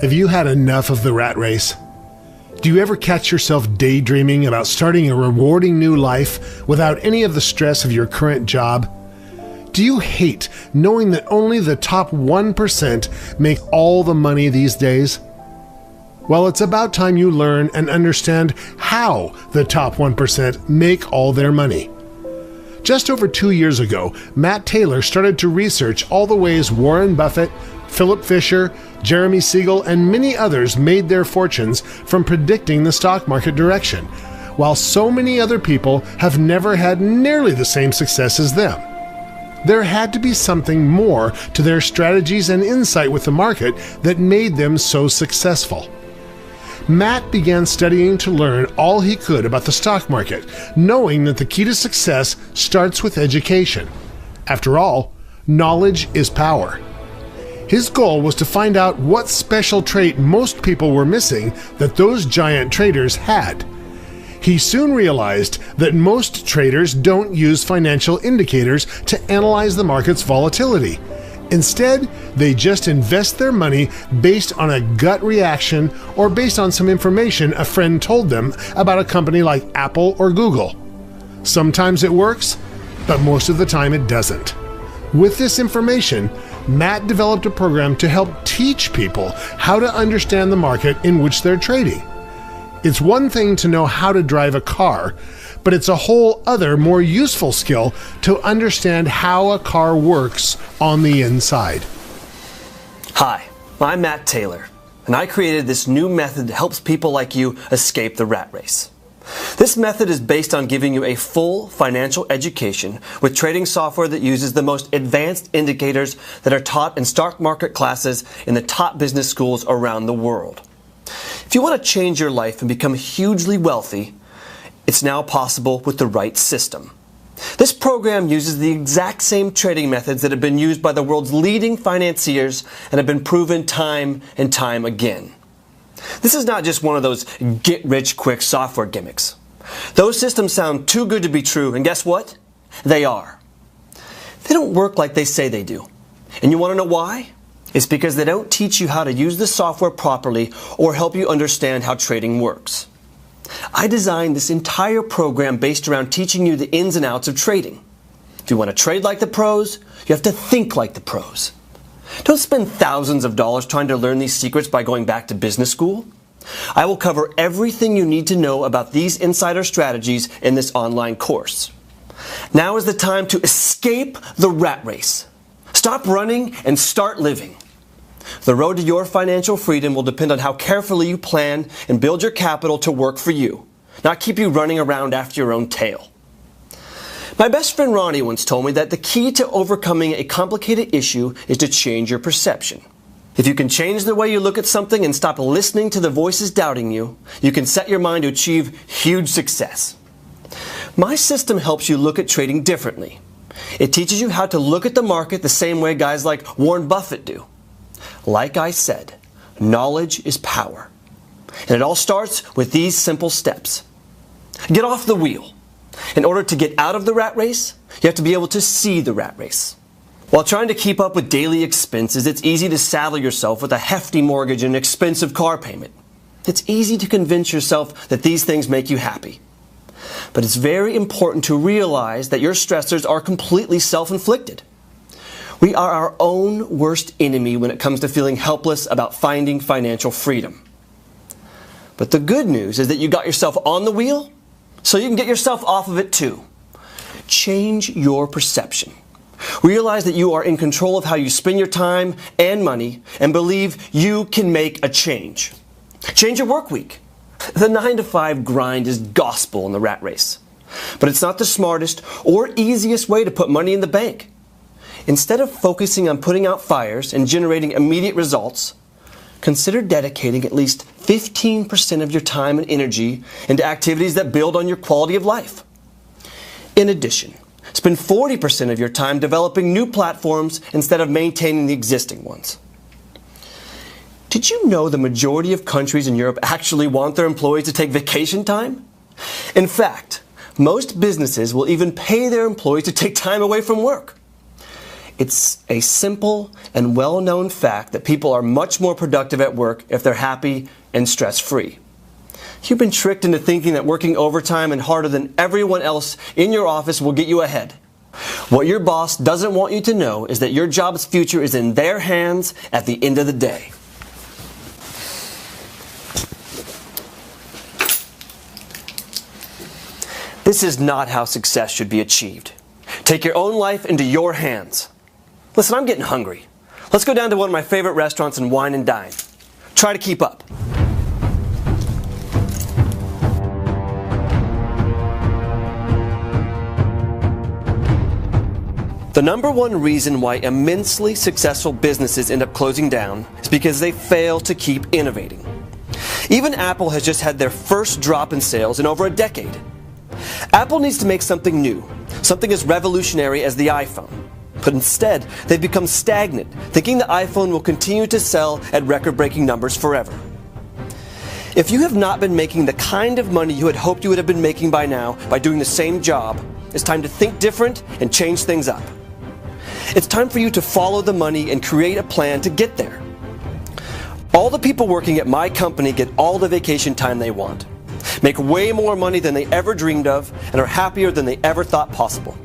Have you had enough of the rat race? Do you ever catch yourself daydreaming about starting a rewarding new life without any of the stress of your current job? Do you hate knowing that only the top 1% make all the money these days? Well, it's about time you learn and understand how the top 1% make all their money. Just over 2 years ago, Matt Taylor started to research all the ways Warren Buffett, Philip Fisher, Jeremy Siegel, and many others made their fortunes from predicting the stock market direction, while so many other people have never had nearly the same success as them. There had to be something more to their strategies and insight with the market that made them so successful. Matt began studying to learn all he could about the stock market, knowing that the key to success starts with education. After all, knowledge is power. His goal was to find out what special trait most people were missing that those giant traders had. He soon realized that most traders don't use financial indicators to analyze the market's volatility. Instead, they just invest their money based on a gut reaction or based on some information a friend told them about a company like Apple or Google. Sometimes it works, but most of the time it doesn't. With this information, Matt developed a program to help teach people how to understand the market in which they're trading. It's one thing to know how to drive a car, but it's a whole other, more useful skill to understand how a car works on the inside. Hi, I'm Matt Taylor, and I created this new method that helps people like you escape the rat race. This method is based on giving you a full financial education with trading software that uses the most advanced indicators that are taught in stock market classes in the top business schools around the world. If you want to change your life and become hugely wealthy, it's now possible with the right system. This program uses the exact same trading methods that have been used by the world's leading financiers and have been proven time and time again. This is not just one of those get-rich-quick software gimmicks. Those systems sound too good to be true, and guess what? They are. They don't work like they say they do. And you want to know why? It's because they don't teach you how to use the software properly or help you understand how trading works. I designed this entire program based around teaching you the ins and outs of trading. If you want to trade like the pros, you have to think like the pros. Don't spend thousands of dollars trying to learn these secrets by going back to business school. I will cover everything you need to know about these insider strategies in this online course. Now is the time to escape the rat race. Stop running and start living. The road to your financial freedom will depend on how carefully you plan and build your capital to work for you, not keep you running around after your own tail. My best friend Ronnie once told me that the key to overcoming a complicated issue is to change your perception. If you can change the way you look at something and stop listening to the voices doubting you, you can set your mind to achieve huge success. My system helps you look at trading differently. It teaches you how to look at the market the same way guys like Warren Buffett do. Like I said, knowledge is power. And it all starts with these simple steps. Get off the wheel. In order to get out of the rat race, you have to be able to see the rat race. While trying to keep up with daily expenses, it's easy to saddle yourself with a hefty mortgage and an expensive car payment. It's easy to convince yourself that these things make you happy. But it's very important to realize that your stressors are completely self-inflicted. We are our own worst enemy when it comes to feeling helpless about finding financial freedom. But the good news is that you got yourself on the wheel, so you can get yourself off of it too. Change your perception. Realize that you are in control of how you spend your time and money, and believe you can make a change. Change your work week. The 9-to-5 grind is gospel in the rat race. But it's not the smartest or easiest way to put money in the bank. Instead of focusing on putting out fires and generating immediate results, consider dedicating at least 15% of your time and energy into activities that build on your quality of life. In addition, spend 40% of your time developing new platforms instead of maintaining the existing ones. Did you know the majority of countries in Europe actually want their employees to take vacation time? In fact, most businesses will even pay their employees to take time away from work. It's a simple and well-known fact that people are much more productive at work if they're happy and stress-free. You've been tricked into thinking that working overtime and harder than everyone else in your office will get you ahead. What your boss doesn't want you to know is that your job's future is in their hands at the end of the day. This is not how success should be achieved. Take your own life into your hands. Listen, I'm getting hungry. Let's go down to one of my favorite restaurants and wine and dine. Try to keep up. The number one reason why immensely successful businesses end up closing down is because they fail to keep innovating. Even Apple has just had their first drop in sales in over a decade. Apple needs to make something new, something as revolutionary as the iPhone. But instead, they've become stagnant, thinking the iPhone will continue to sell at record-breaking numbers forever. If you have not been making the kind of money you had hoped you would have been making by now by doing the same job, it's time to think different and change things up. It's time for you to follow the money and create a plan to get there. All the people working at my company get all the vacation time they want, make way more money than they ever dreamed of, and are happier than they ever thought possible.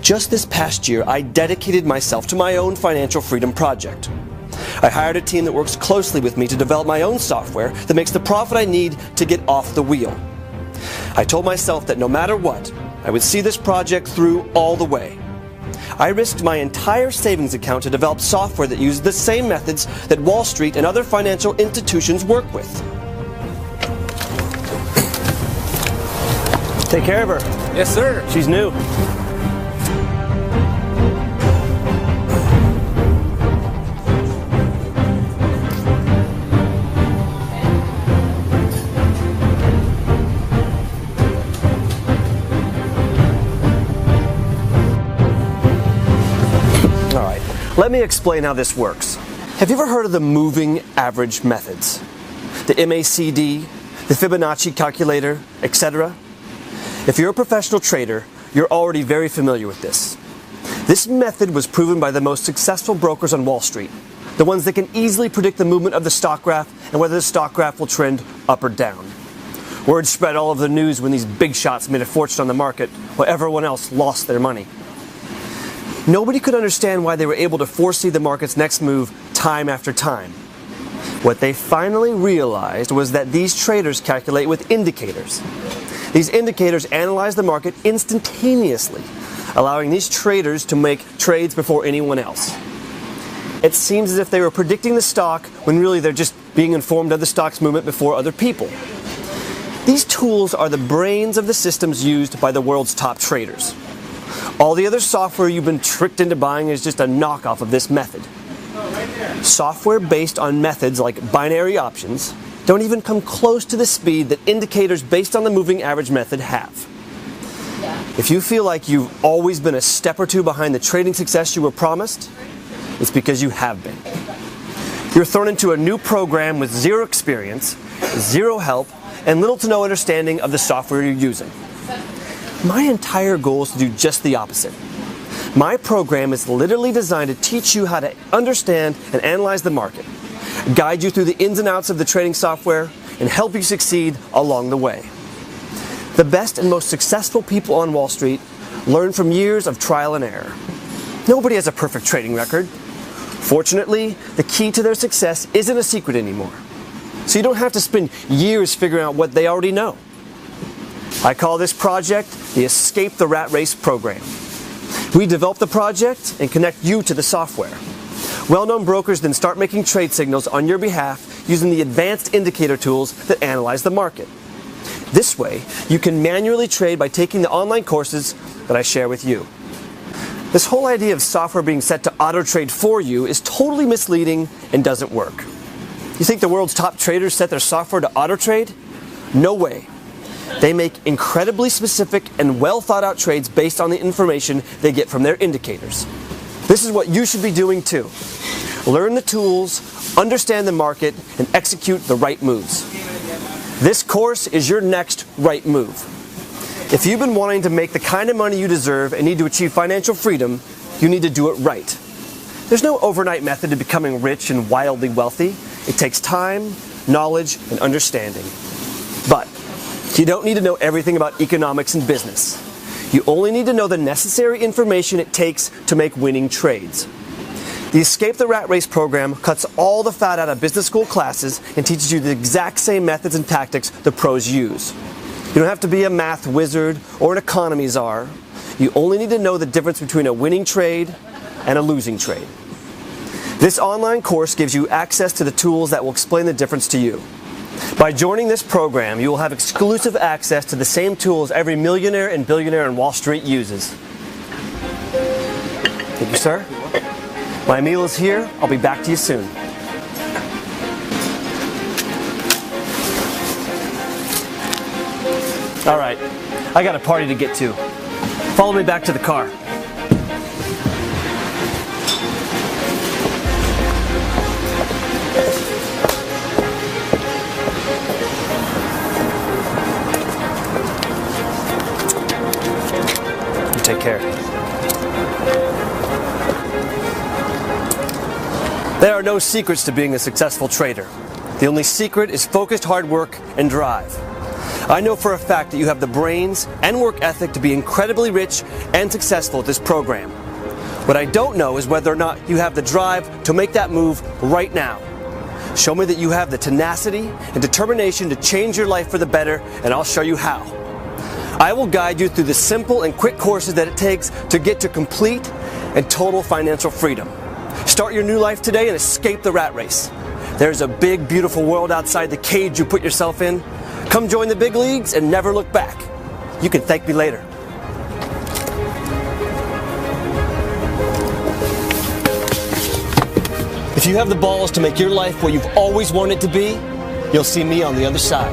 Just this past year, I dedicated myself to my own financial freedom project. I hired a team that works closely with me to develop my own software that makes the profit I need to get off the wheel. I told myself that no matter what, I would see this project through all the way. I risked my entire savings account to develop software that uses the same methods that Wall Street and other financial institutions work with. Take care of her. Yes, sir. She's new. Let me explain how this works. Have you ever heard of the moving average methods? The MACD, the Fibonacci calculator, etc.? If you're a professional trader, you're already very familiar with this. This method was proven by the most successful brokers on Wall Street, the ones that can easily predict the movement of the stock graph and whether the stock graph will trend up or down. Word spread all over the news when these big shots made a fortune on the market while everyone else lost their money. Nobody could understand why they were able to foresee the market's next move time after time. What they finally realized was that these traders calculate with indicators. These indicators analyze the market instantaneously, allowing these traders to make trades before anyone else. It seems as if they were predicting the stock when really they're just being informed of the stock's movement before other people. These tools are the brains of the systems used by the world's top traders. All the other software you've been tricked into buying is just a knockoff of this method. Software based on methods like binary options don't even come close to the speed that indicators based on the moving average method have. If you feel like you've always been a step or two behind the trading success you were promised, it's because you have been. You're thrown into a new program with zero experience, zero help, and little to no understanding of the software you're using. My entire goal is to do just the opposite. My program is literally designed to teach you how to understand and analyze the market, guide you through the ins and outs of the trading software, and help you succeed along the way. The best and most successful people on Wall Street learn from years of trial and error. Nobody has a perfect trading record. Fortunately, the key to their success isn't a secret anymore. So you don't have to spend years figuring out what they already know. I call this project the Escape the Rat Race program. We develop the project and connect you to the software. Well-known brokers then start making trade signals on your behalf using the advanced indicator tools that analyze the market. This way, you can manually trade by taking the online courses that I share with you. This whole idea of software being set to auto-trade for you is totally misleading and doesn't work. You think the world's top traders set their software to auto-trade? No way. They make incredibly specific and well thought out trades based on the information they get from their indicators. This is what you should be doing too. Learn the tools, understand the market, and execute the right moves. This course is your next right move. If you've been wanting to make the kind of money you deserve and need to achieve financial freedom, you need to do it right. There's no overnight method to becoming rich and wildly wealthy. It takes time, knowledge, and understanding. But you don't need to know everything about economics and business. You only need to know the necessary information it takes to make winning trades. The Escape the Rat Race program cuts all the fat out of business school classes and teaches you the exact same methods and tactics the pros use. You don't have to be a math wizard or an economy czar. You only need to know the difference between a winning trade and a losing trade. This online course gives you access to the tools that will explain the difference to you. By joining this program, you will have exclusive access to the same tools every millionaire and billionaire in Wall Street uses. Thank you, sir. My meal is here. I'll be back to you soon. All right, I got a party to get to. Follow me back to the car. You take care. There are no secrets to being a successful trader. The only secret is focused hard work and drive. I know for a fact that you have the brains and work ethic to be incredibly rich and successful at this program. What I don't know is whether or not you have the drive to make that move right now. Show me that you have the tenacity and determination to change your life for the better, and I'll show you how. I will guide you through the simple and quick courses that it takes to get to complete and total financial freedom. Start your new life today and escape the rat race. There's a big, beautiful world outside the cage you put yourself in. Come join the big leagues and never look back. You can thank me later. If you have the balls to make your life what you've always wanted to be, you'll see me on the other side.